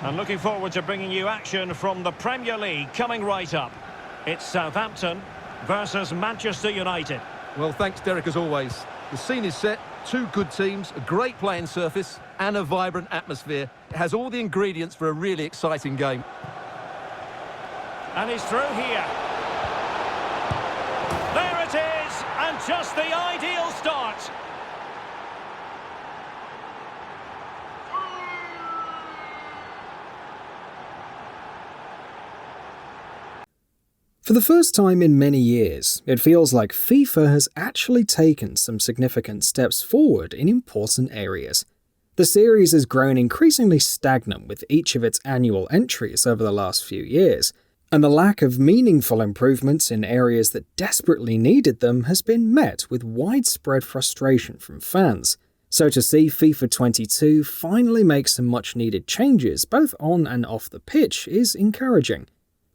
And looking forward to bringing you action from the Premier League coming right up. It's Southampton versus Manchester United. Well, thanks, Derek, as always. The scene is set, two good teams, a great playing surface and a vibrant atmosphere. It has all the ingredients for a really exciting game. And he's through here. There it is, and just the ideal start. For the first time in many years, it feels like FIFA has actually taken some significant steps forward in important areas. The series has grown increasingly stagnant with each of its annual entries over the last few years, and the lack of meaningful improvements in areas that desperately needed them has been met with widespread frustration from fans. So to see FIFA 22 finally make some much-needed changes both on and off the pitch is encouraging.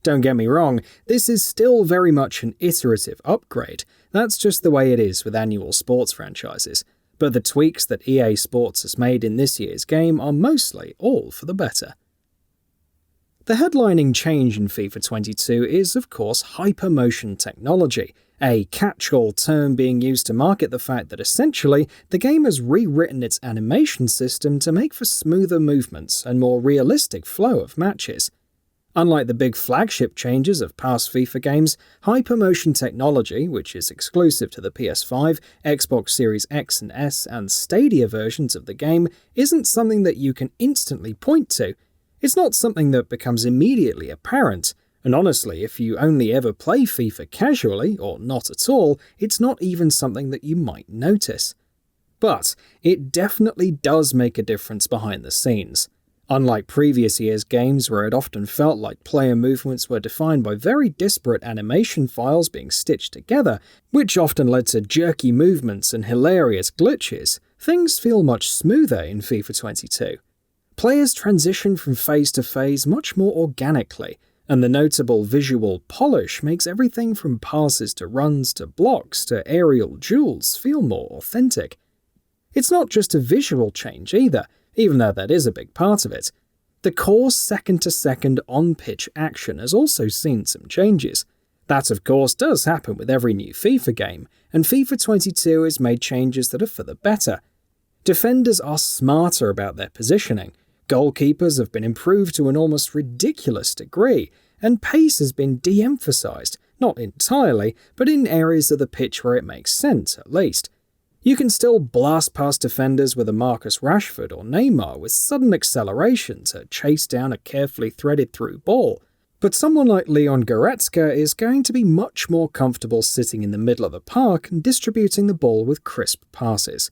Don't get me wrong, this is still very much an iterative upgrade. That's just the way it is with annual sports franchises. But the tweaks that EA Sports has made in this year's game are mostly all for the better. The headlining change in FIFA 22 is, of course, HyperMotion technology, a catch-all term being used to market the fact that essentially the game has rewritten its animation system to make for smoother movements and more realistic flow of matches. Unlike the big flagship changes of past FIFA games, HyperMotion technology, which is exclusive to the PS5, Xbox Series X and S, and Stadia versions of the game, isn't something that you can instantly point to. It's not something that becomes immediately apparent, and honestly, if you only ever play FIFA casually, or not at all, it's not even something that you might notice. But it definitely does make a difference behind the scenes. Unlike previous years' games where it often felt like player movements were defined by very disparate animation files being stitched together, which often led to jerky movements and hilarious glitches, things feel much smoother in FIFA 22. Players transition from phase to phase much more organically, and the notable visual polish makes everything from passes to runs to blocks to aerial duels feel more authentic. It's not just a visual change either, even though that is a big part of it. The core second-to-second on-pitch action has also seen some changes. That, of course, does happen with every new FIFA game, and FIFA 22 has made changes that are for the better. Defenders are smarter about their positioning, goalkeepers have been improved to an almost ridiculous degree, and pace has been de-emphasized, not entirely, but in areas of the pitch where it makes sense, at least. You can still blast past defenders with a Marcus Rashford or Neymar with sudden acceleration to chase down a carefully threaded through ball, but someone like Leon Goretzka is going to be much more comfortable sitting in the middle of the park and distributing the ball with crisp passes.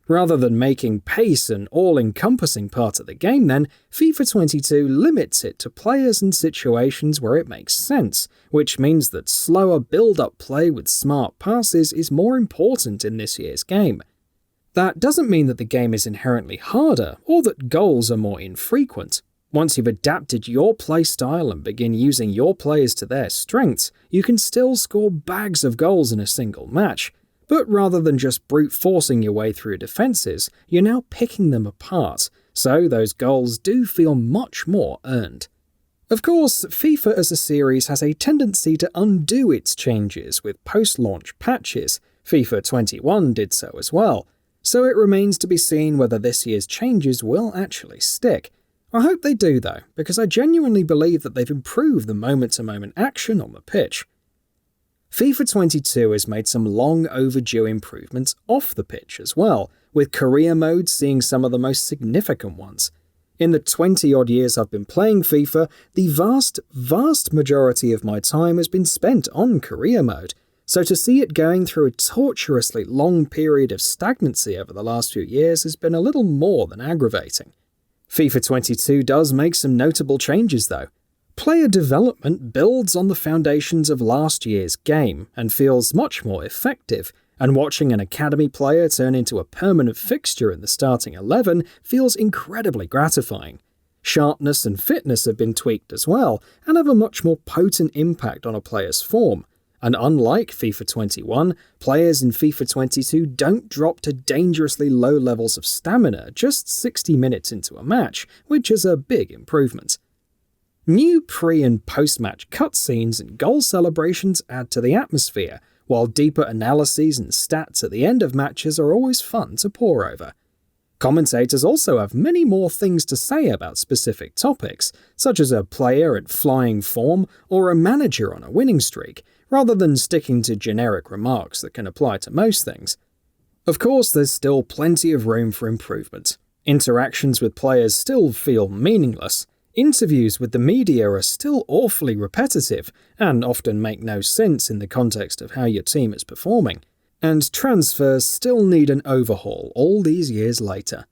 Rather than making pace an all-encompassing part of the game then, FIFA 22 limits it to players and situations where it makes sense, which means that slower build-up play with smart passes is more important in this year's game. That doesn't mean that the game is inherently harder, or that goals are more infrequent. Once you've adapted your playstyle and begin using your players to their strengths, you can still score bags of goals in a single match. But rather than just brute forcing your way through defences, you're now picking them apart, so those goals do feel much more earned. Of course, FIFA as a series has a tendency to undo its changes with post-launch patches. FIFA 21 did so as well, so it remains to be seen whether this year's changes will actually stick. I hope they do though, because I genuinely believe that they've improved the moment-to-moment action on the pitch. FIFA 22 has made some long-overdue improvements off the pitch as well, with career mode seeing some of the most significant ones. In the 20-odd years I've been playing FIFA, the vast majority of my time has been spent on career mode, so to see it going through a torturously long period of stagnancy over the last few years has been a little more than aggravating. FIFA 22 does make some notable changes though. Player development builds on the foundations of last year's game and feels much more effective, and watching an academy player turn into a permanent fixture in the starting 11 feels incredibly gratifying. Sharpness and fitness have been tweaked as well, and have a much more potent impact on a player's form, And unlike FIFA 21, players in FIFA 22 don't drop to dangerously low levels of stamina just 60 minutes into a match, which is a big improvement. New pre- and post-match cutscenes and goal celebrations add to the atmosphere, while deeper analyses and stats at the end of matches are always fun to pore over. Commentators also have many more things to say about specific topics, such as a player at flying form or a manager on a winning streak, rather than sticking to generic remarks that can apply to most things. Of course, there's still plenty of room for improvement. Interactions with players still feel meaningless. Interviews with the media are still awfully repetitive, and often make no sense in the context of how your team is performing. And transfers still need an overhaul all these years later.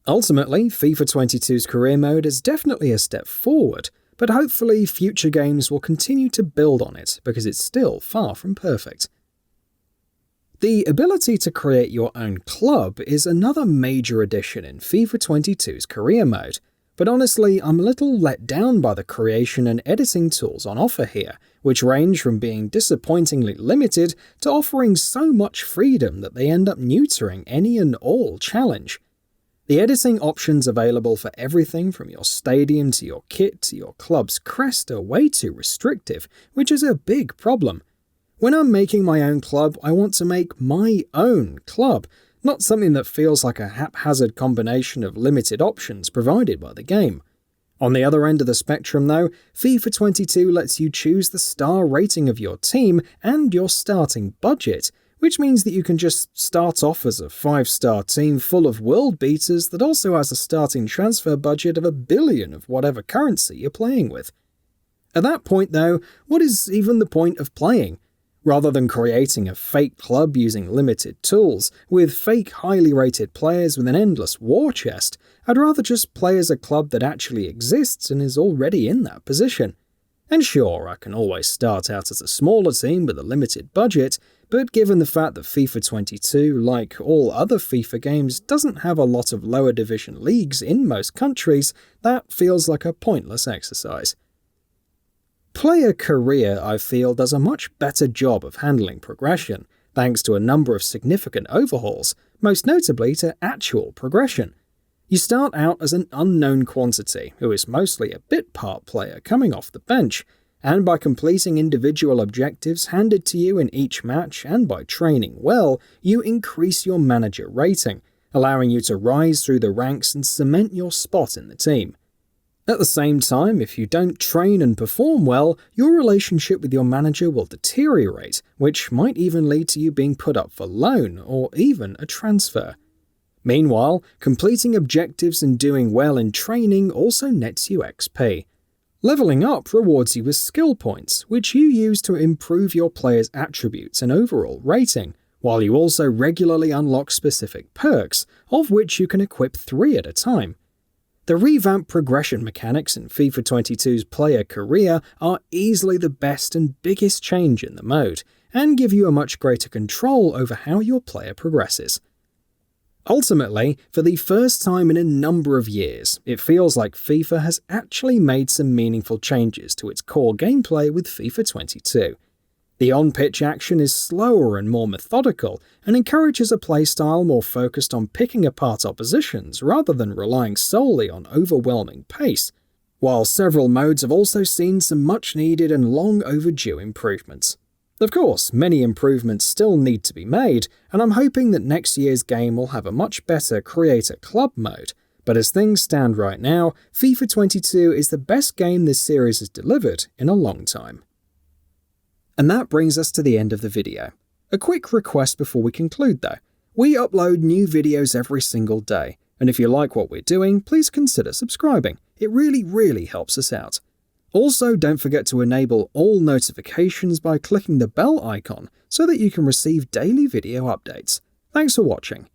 Ultimately, FIFA 22's career mode is definitely a step forward, but hopefully future games will continue to build on it because it's still far from perfect. The ability to create your own club is another major addition in FIFA 22's career mode, but honestly, I'm a little let down by the creation and editing tools on offer here, which range from being disappointingly limited to offering so much freedom that they end up neutering any and all challenge. The editing options available for everything from your stadium to your kit to your club's crest are way too restrictive, which is a big problem. When I'm making my own club, I want to make my own club, not something that feels like a haphazard combination of limited options provided by the game. On the other end of the spectrum though, FIFA 22 lets you choose the star rating of your team and your starting budget, which means that you can just start off as a 5-star team full of world beaters that also has a starting transfer budget of $1 billion of whatever currency you're playing with. At that point though, what is even the point of playing? Rather than creating a fake club using limited tools, with fake highly rated players with an endless war chest, I'd rather just play as a club that actually exists and is already in that position. And sure, I can always start out as a smaller team with a limited budget, but given the fact that FIFA 22, like all other FIFA games, doesn't have a lot of lower division leagues in most countries, that feels like a pointless exercise. Player Career, I feel, does a much better job of handling progression, thanks to a number of significant overhauls, most notably to actual progression. You start out as an unknown quantity, who is mostly a bit part player coming off the bench, and by completing individual objectives handed to you in each match and by training well, you increase your manager rating, allowing you to rise through the ranks and cement your spot in the team. At the same time, if you don't train and perform well, your relationship with your manager will deteriorate, which might even lead to you being put up for loan or even a transfer. Meanwhile, completing objectives and doing well in training also nets you XP. Leveling up rewards you with skill points, which you use to improve your player's attributes and overall rating, while you also regularly unlock specific perks, of which you can equip 3 at a time. The revamped progression mechanics in FIFA 22's Player Career are easily the best and biggest change in the mode, and give you a much greater control over how your player progresses. Ultimately, for the first time in a number of years, it feels like FIFA has actually made some meaningful changes to its core gameplay with FIFA 22. The on-pitch action is slower and more methodical, and encourages a playstyle more focused on picking apart oppositions rather than relying solely on overwhelming pace, while several modes have also seen some much-needed and long-overdue improvements. Of course, many improvements still need to be made, and I'm hoping that next year's game will have a much better Creator Club mode, but as things stand right now, FIFA 22 is the best game this series has delivered in a long time. And that brings us to the end of the video. A quick request before we conclude though. We upload new videos every single day, and if you like what we're doing, please consider subscribing. It really helps us out. Also, don't forget to enable all notifications by clicking the bell icon so that you can receive daily video updates. Thanks for watching.